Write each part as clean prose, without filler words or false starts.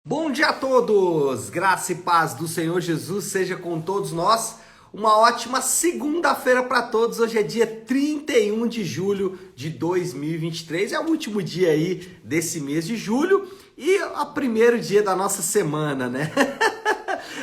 Bom dia a todos! Graça e paz do Senhor Jesus seja com todos nós. Uma ótima segunda-feira para todos. Hoje é dia 31 de julho de 2023. É o último dia aí desse mês de julho e o primeiro dia da nossa semana, né?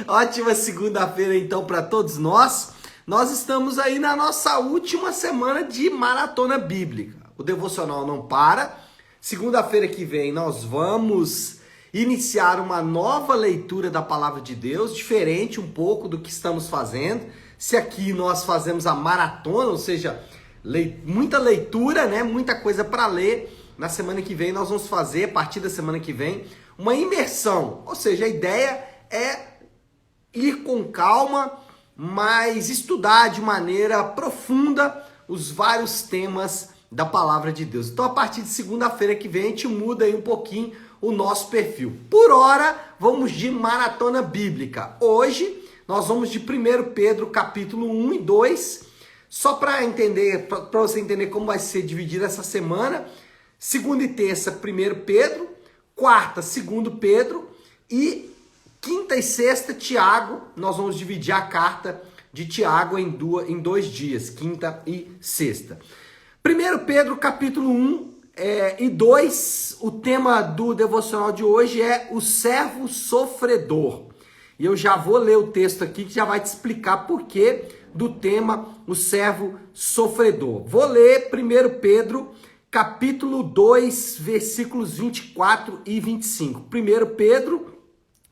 Ótima segunda-feira então para todos nós. Nós estamos aí na nossa última semana de maratona bíblica. O devocional não para. Segunda-feira que vem nós vamos iniciar uma nova leitura da palavra de Deus, diferente um pouco do que estamos fazendo. Se aqui nós fazemos a maratona, ou seja, muita leitura, né? Muita coisa para ler. Na semana que vem nós vamos fazer, a partir da semana que vem, uma imersão. Ou seja, a ideia é ir com calma, mas estudar de maneira profunda os vários temas da palavra de Deus. Então, a partir de segunda-feira que vem, a gente muda aí um pouquinho o nosso perfil. Por hora, vamos de maratona bíblica. Hoje, nós vamos de 1 Pedro, capítulo 1 e 2. Só para entender, para você entender como vai ser dividida essa semana. Segunda e terça, 1 Pedro. Quarta, 2 Pedro. E quinta e sexta, Tiago. Nós vamos dividir a carta de Tiago em dois dias, quinta e sexta. 1 Pedro, capítulo 1 e 2, o tema do devocional de hoje é o servo sofredor. E eu já vou ler o texto aqui que já vai te explicar por que do tema o servo sofredor. Vou ler 1 Pedro, capítulo 2, versículos 24 e 25. 1 Pedro,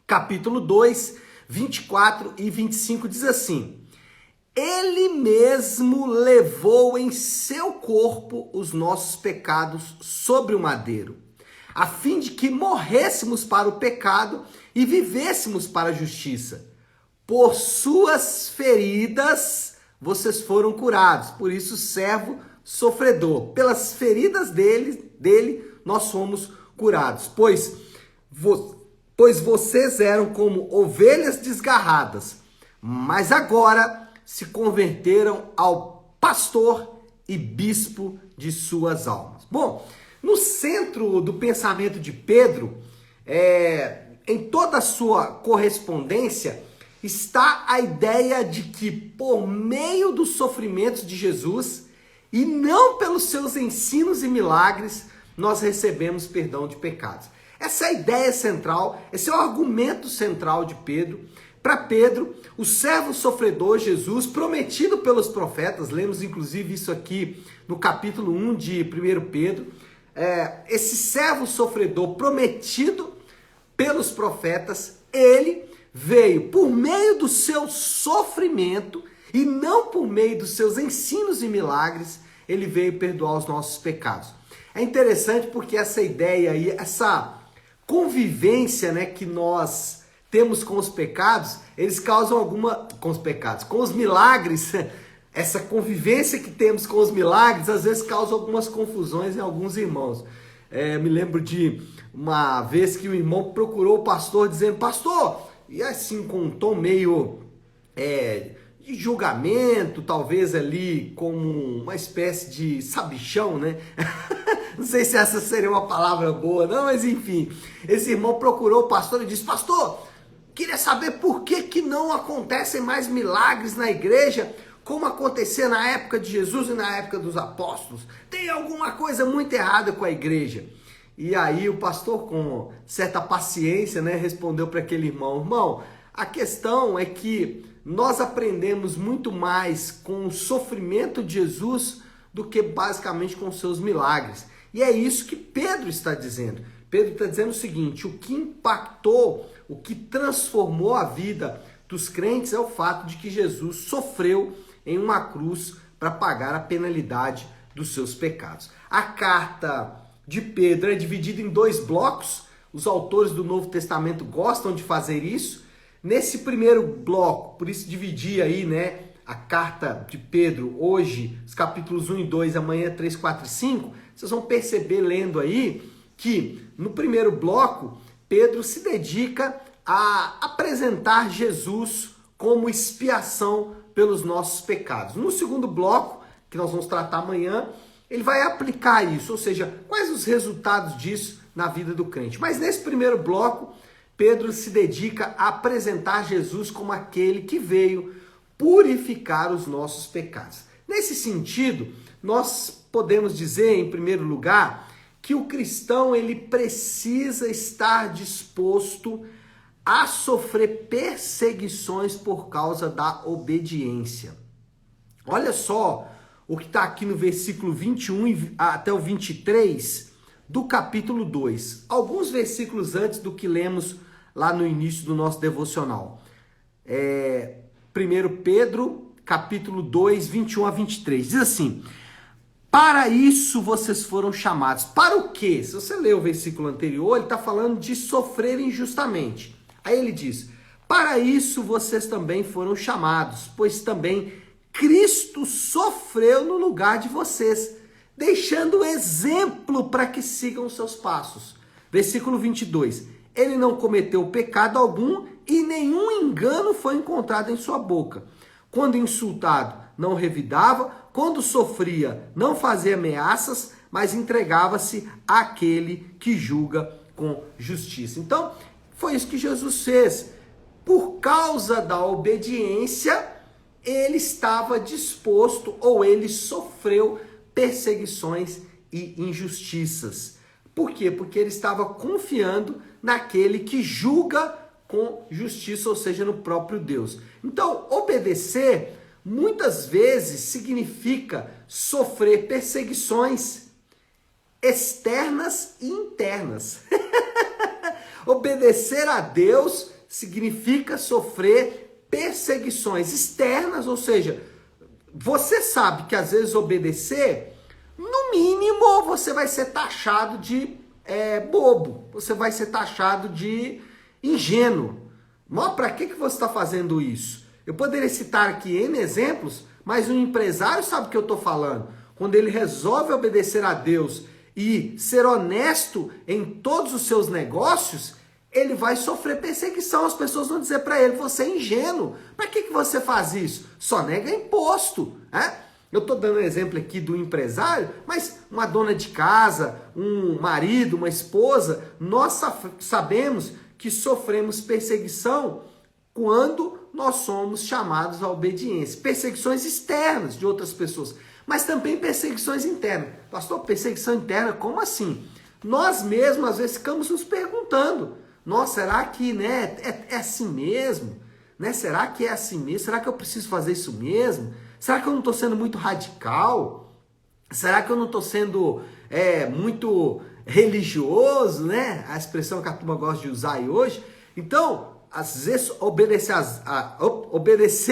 capítulo 2, 24 e 25 diz assim: Ele mesmo levou em seu corpo os nossos pecados sobre o madeiro, a fim de que morrêssemos para o pecado e vivêssemos para a justiça. Por suas feridas vocês foram curados, por isso servo sofredor. Pelas feridas dele nós somos curados, pois vocês eram como ovelhas desgarradas, mas agora se converteram ao pastor e bispo de suas almas. Bom, no centro do pensamento de Pedro, em toda a sua correspondência, está a ideia de que por meio dos sofrimentos de Jesus e não pelos seus ensinos e milagres, nós recebemos perdão de pecados. Essa é a ideia central, esse é o argumento central de Pedro. Para Pedro, o servo sofredor Jesus, prometido pelos profetas, lemos inclusive isso aqui no capítulo 1 de 1 Pedro, esse servo sofredor prometido pelos profetas, ele veio por meio do seu sofrimento e não por meio dos seus ensinos e milagres, ele veio perdoar os nossos pecados. É interessante porque essa ideia aí, essa convivência, né, que nós temos com os pecados, eles causam com os milagres, essa convivência que temos com os milagres, às vezes causa algumas confusões em alguns irmãos. Me lembro de uma vez que o irmão procurou o pastor dizendo: pastor, e assim com um tom meio de julgamento, talvez ali como uma espécie de sabichão, né? Não sei se essa seria uma palavra boa, não, mas enfim, esse irmão procurou o pastor e disse: pastor, queria saber por que não acontecem mais milagres na igreja como acontecia na época de Jesus e na época dos apóstolos. Tem alguma coisa muito errada com a igreja? E aí o pastor, com certa paciência, né, respondeu para aquele irmão: irmão, a questão é que nós aprendemos muito mais com o sofrimento de Jesus do que basicamente com seus milagres. E é isso que Pedro está dizendo. Pedro está dizendo o seguinte: o que impactou, o que transformou a vida dos crentes é o fato de que Jesus sofreu em uma cruz para pagar a penalidade dos seus pecados. A carta de Pedro é dividida em dois blocos. Os autores do Novo Testamento gostam de fazer isso. Nesse primeiro bloco, por isso dividir aí, né, a carta de Pedro hoje, os capítulos 1 e 2, amanhã 3, 4 e 5, vocês vão perceber lendo aí que no primeiro bloco, Pedro se dedica a apresentar Jesus como expiação pelos nossos pecados. No segundo bloco, que nós vamos tratar amanhã, ele vai aplicar isso, ou seja, quais os resultados disso na vida do crente. Mas nesse primeiro bloco, Pedro se dedica a apresentar Jesus como aquele que veio purificar os nossos pecados. Nesse sentido, nós podemos dizer, em primeiro lugar, que o cristão ele precisa estar disposto a sofrer perseguições por causa da obediência. Olha só o que está aqui no versículo 21 até o 23 do capítulo 2. Alguns versículos antes do que lemos lá no início do nosso devocional. 1 Pedro, capítulo 2, 21 a 23. Diz assim: para isso vocês foram chamados. Para o quê? Se você ler o versículo anterior, ele está falando de sofrer injustamente. Aí ele diz: para isso vocês também foram chamados, pois também Cristo sofreu no lugar de vocês, deixando exemplo para que sigam os seus passos. Versículo 22. Ele não cometeu pecado algum e nenhum engano foi encontrado em sua boca. Quando insultado, não revidava, quando sofria, não fazia ameaças, mas entregava-se àquele que julga com justiça. Então, foi isso que Jesus fez. Por causa da obediência, ele estava disposto, ou ele sofreu perseguições e injustiças. Por quê? Porque ele estava confiando naquele que julga com justiça, ou seja, no próprio Deus. Então, obedecer muitas vezes significa sofrer perseguições externas e internas. Obedecer a Deus significa sofrer perseguições externas, ou seja, você sabe que às vezes obedecer, no mínimo você vai ser taxado de bobo, você vai ser taxado de ingênuo. Mas para que você está fazendo isso? Eu poderia citar aqui N exemplos, mas um empresário sabe o que eu estou falando. Quando ele resolve obedecer a Deus e ser honesto em todos os seus negócios, ele vai sofrer perseguição. As pessoas vão dizer para ele: você é ingênuo. Para que você faz isso? Só nega imposto. Eu estou dando um exemplo aqui do empresário, mas uma dona de casa, um marido, uma esposa, nós sabemos que sofremos perseguição quando nós somos chamados à obediência. Perseguições externas de outras pessoas, mas também perseguições internas. Pastor, perseguição interna, como assim? Nós mesmos, às vezes, ficamos nos perguntando: nossa, será que é assim mesmo? Será que é assim mesmo? Será que eu preciso fazer isso mesmo? Será que eu não estou sendo muito radical? Será que eu não estou sendo muito religioso, A expressão que a turma gosta de usar aí hoje. Então, às vezes, obedecer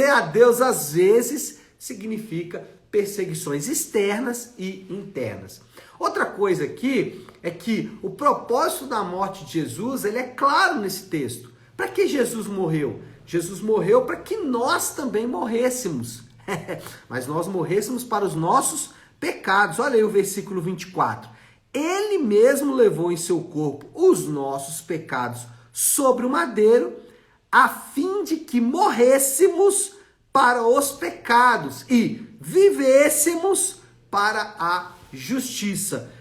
a Deus, às vezes, significa perseguições externas e internas. Outra coisa aqui é que o propósito da morte de Jesus, ele é claro nesse texto. Para que Jesus morreu? Jesus morreu para que nós também morrêssemos. Mas nós morrêssemos para os nossos pecados. Olha aí o versículo 24. Ele mesmo levou em seu corpo os nossos pecados sobre o madeiro, a fim de que morrêssemos para os pecados e vivêssemos para a justiça.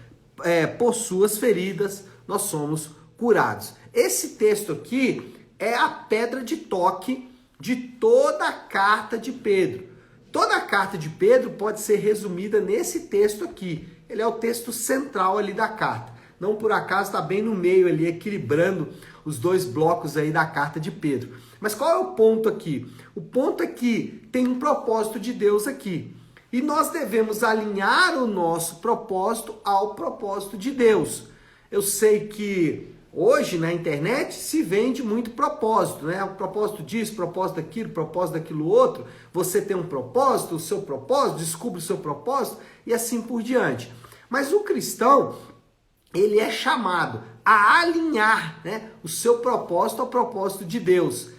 Por suas feridas nós somos curados. Esse texto aqui é a pedra de toque de toda a carta de Pedro. Toda a carta de Pedro pode ser resumida nesse texto aqui. Ele é o texto central ali da carta. Não por acaso está bem no meio ali, equilibrando os dois blocos aí da carta de Pedro. Mas qual é o ponto aqui? O ponto é que tem um propósito de Deus aqui. E nós devemos alinhar o nosso propósito ao propósito de Deus. Eu sei que hoje na internet se vende muito propósito, O propósito disso, propósito daquilo outro. Você tem um propósito, o seu propósito, descubra o seu propósito e assim por diante. Mas o cristão, ele é chamado a alinhar, o seu propósito ao propósito de Deus.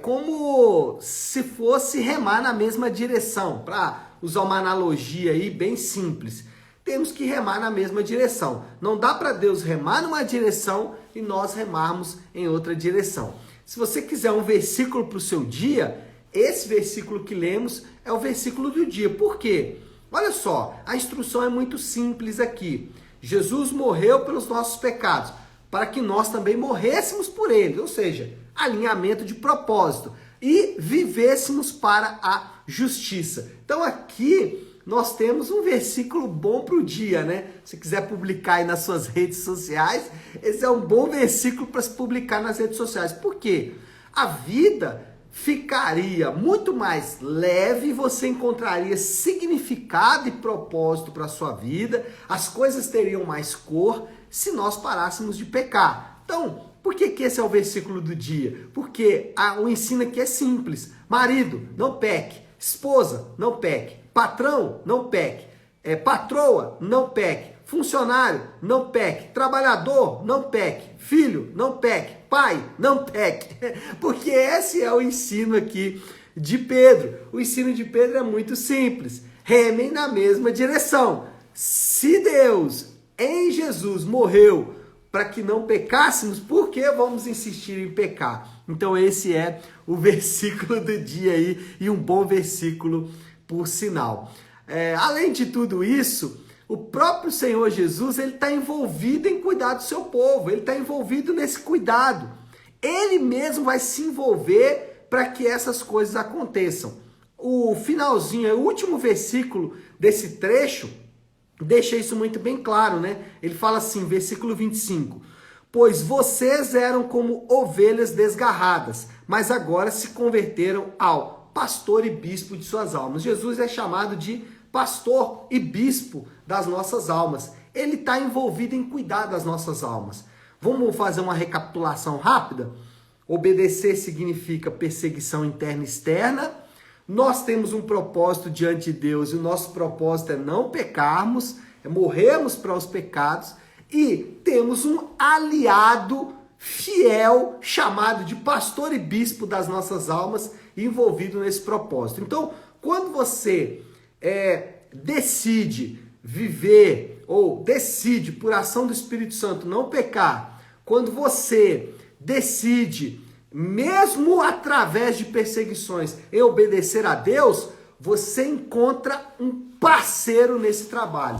Como se fosse remar na mesma direção. Para usar uma analogia aí bem simples, temos que remar na mesma direção. Não dá para Deus remar numa direção e nós remarmos em outra direção. Se você quiser um versículo para o seu dia, esse versículo que lemos é o versículo do dia. Por quê? Olha só, a instrução é muito simples aqui. Jesus morreu pelos nossos pecados. para que nós também morrêssemos por ele, ou seja, alinhamento de propósito, e vivêssemos para a justiça. Então aqui nós temos um versículo bom para o dia, né? Se quiser publicar aí nas suas redes sociais, esse é um bom versículo para se publicar nas redes sociais. Por quê? A vida ficaria muito mais leve, você encontraria significado e propósito para a sua vida, as coisas teriam mais cor se nós parássemos de pecar. Então, por que esse é o versículo do dia? Porque o ensino aqui é simples. Marido, não peque. Esposa, não peque. Patrão, não peque. Patroa, não peque. Funcionário, não peque. Trabalhador, não peque. Filho, não peque. Pai, não peque. Porque esse é o ensino aqui de Pedro. O ensino de Pedro é muito simples. Remem na mesma direção. Se Deus, em Jesus, morreu para que não pecássemos, por que vamos insistir em pecar? Então esse é o versículo do dia aí, e um bom versículo por sinal. Além de tudo isso, o próprio Senhor Jesus, ele está envolvido em cuidar do seu povo, ele está envolvido nesse cuidado. Ele mesmo vai se envolver para que essas coisas aconteçam. O finalzinho, o último versículo desse trecho, deixa isso muito bem claro, né? Ele fala assim, versículo 25. Pois vocês eram como ovelhas desgarradas, mas agora se converteram ao pastor e bispo de suas almas. Jesus é chamado de pastor e bispo das nossas almas. Ele está envolvido em cuidar das nossas almas. Vamos fazer uma recapitulação rápida? Obedecer significa perseguição interna e externa. Nós temos um propósito diante de Deus, e o nosso propósito é não pecarmos, é morrermos para os pecados, e temos um aliado fiel, chamado de pastor e bispo das nossas almas, envolvido nesse propósito. Então, quando você decide viver, ou decide por ação do Espírito Santo não pecar, quando você decide, mesmo através de perseguições, em obedecer a Deus, você encontra um parceiro nesse trabalho,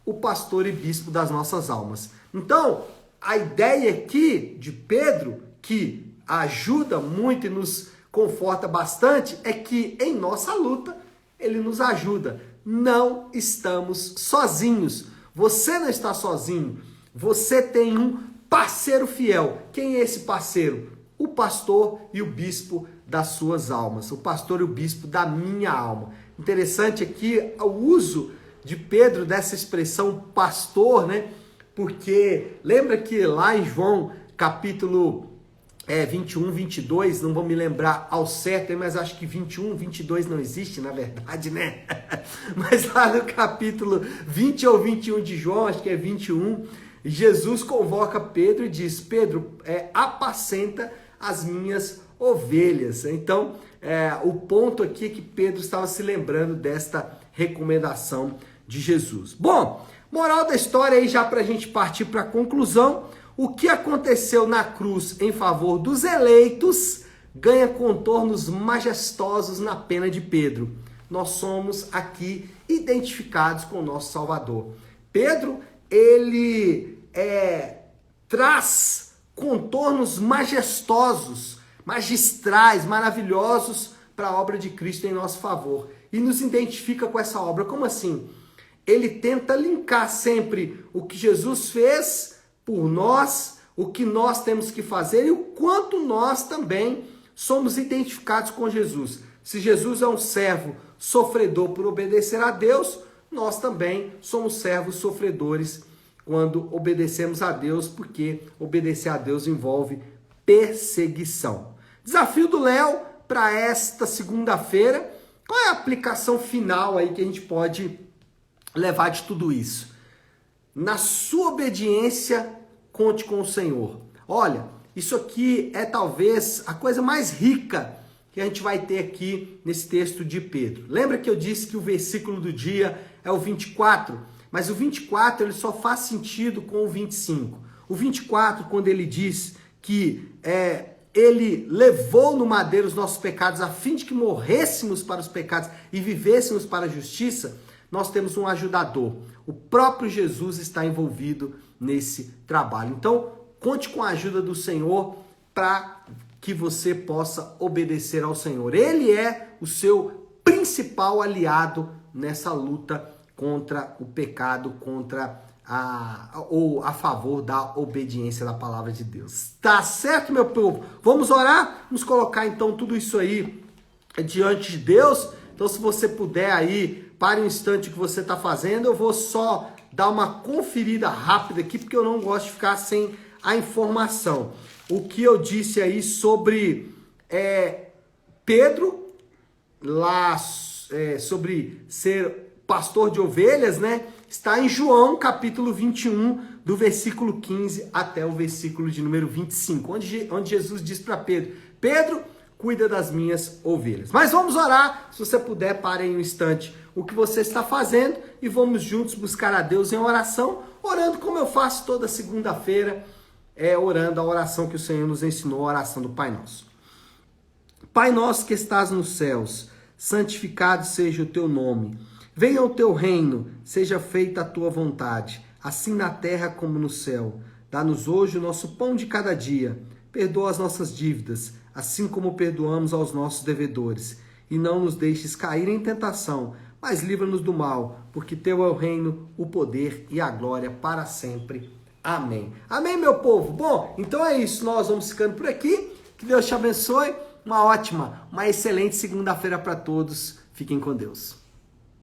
o pastor e bispo das nossas almas. Então, a ideia aqui de Pedro, que ajuda muito e nos conforta bastante, é que em nossa luta, ele nos ajuda. Não estamos sozinhos. Você não está sozinho. Você tem um parceiro fiel. Quem é esse parceiro? O pastor e o bispo das suas almas. O pastor e o bispo da minha alma. Interessante aqui o uso de Pedro dessa expressão pastor, né? Porque lembra que lá em João capítulo 21, 22, não vou me lembrar ao certo, mas acho que 21, 22 não existe, na verdade, né? Mas lá no capítulo 20 ou 21 de João, acho que é 21, Jesus convoca Pedro e diz, Pedro, apacenta as minhas ovelhas. Então, o ponto aqui é que Pedro estava se lembrando desta recomendação de Jesus. Bom, moral da história aí, já para a gente partir para a conclusão, o que aconteceu na cruz em favor dos eleitos ganha contornos majestosos na pena de Pedro. Nós somos aqui identificados com o nosso Salvador. Pedro, ele traz contornos majestosos, magistrais, maravilhosos para a obra de Cristo em nosso favor. E nos identifica com essa obra. Como assim? Ele tenta linkar sempre o que Jesus fez por nós, o que nós temos que fazer e o quanto nós também somos identificados com Jesus. Se Jesus é um servo sofredor por obedecer a Deus, nós também somos servos sofredores quando obedecemos a Deus, porque obedecer a Deus envolve perseguição. Desafio do Léo para esta segunda-feira. Qual é a aplicação final aí que a gente pode levar de tudo isso? Na sua obediência, conte com o Senhor. Olha, isso aqui é talvez a coisa mais rica que a gente vai ter aqui nesse texto de Pedro. Lembra que eu disse que o versículo do dia é o 24? Mas o 24 ele só faz sentido com o 25. O 24, quando ele diz que ele levou no madeiro os nossos pecados a fim de que morrêssemos para os pecados e vivêssemos para a justiça, nós temos um ajudador. O próprio Jesus está envolvido nesse trabalho. Então, conte com a ajuda do Senhor para que você possa obedecer ao Senhor. Ele é o seu principal aliado nessa luta contra o pecado, ou a favor da obediência da palavra de Deus. Tá certo, meu povo? Vamos orar? Vamos colocar então tudo isso aí diante de Deus. Então, se você puder aí, pare um instante o que você está fazendo. Eu vou só dar uma conferida rápida aqui, porque eu não gosto de ficar sem a informação. O que eu disse aí sobre Pedro, lá sobre ser pastor de ovelhas, né? Está em João, capítulo 21, do versículo 15 até o versículo de número 25, onde Jesus diz para Pedro: Pedro, cuida das minhas ovelhas. Mas vamos orar. Se você puder, pare aí um instante o que você está fazendo e vamos juntos buscar a Deus em oração, orando como eu faço toda segunda-feira, orando a oração que o Senhor nos ensinou, a oração do Pai Nosso. Pai nosso que estás nos céus, santificado seja o teu nome. Venha o teu reino, seja feita a tua vontade, assim na terra como no céu. Dá-nos hoje o nosso pão de cada dia. Perdoa as nossas dívidas, assim como perdoamos aos nossos devedores. E não nos deixes cair em tentação, mas livra-nos do mal, porque teu é o reino, o poder e a glória para sempre. Amém. Amém, meu povo? Bom, então é isso. Nós vamos ficando por aqui. Que Deus te abençoe. Uma excelente segunda-feira para todos. Fiquem com Deus.